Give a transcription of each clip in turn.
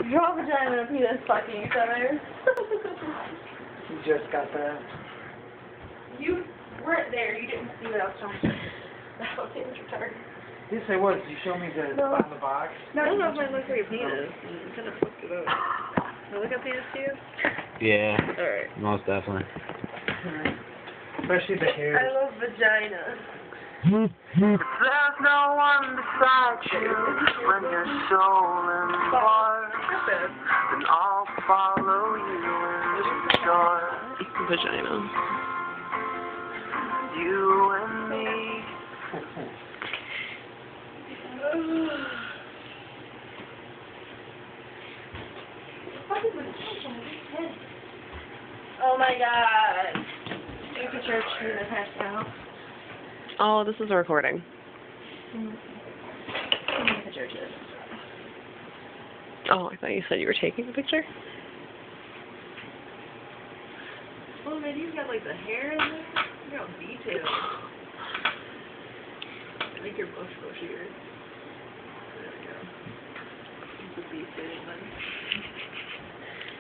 Draw vagina and penis fucking each other. You just got that. You weren't there. You didn't see what I was trying to do. That was retarded. Yes, I was. You showed me the No. on the box. No, I don't know no. if I look like a penis. You kind of flipped it up. Do I look like a penis to you? Yeah, Alright. most definitely. Especially the hair. I love vagina. There's no one beside you when you're soul and heart, and I'll follow you into the dark. Vagina. You and me. Oh my god. Take a church in the past now. Oh, this is a recording. The churches. Oh, I thought you said you were taking a picture. Well, maybe you've got like the hair in there. You got details. I think you're bushier. There we go. It's a detail one.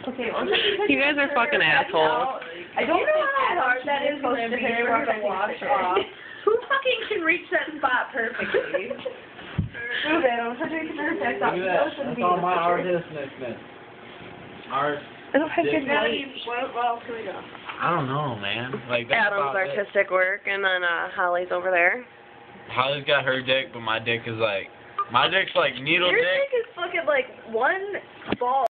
Okay, well, You guys are fucking assholes. I don't know how hard that is supposed to hit for to wash off. Who fucking can reach that spot perfectly? Move it. I'm trying to make sure that's Look at that. That's all my art is, Smith. Art. I don't have good Now, light. what else can we go? I don't know, man. Like that's Adam's about it. artistic work, and then Holly's over there. Holly's got her dick, but my dick is like, my dick's like needle Your dick. dick is fucking like one ball.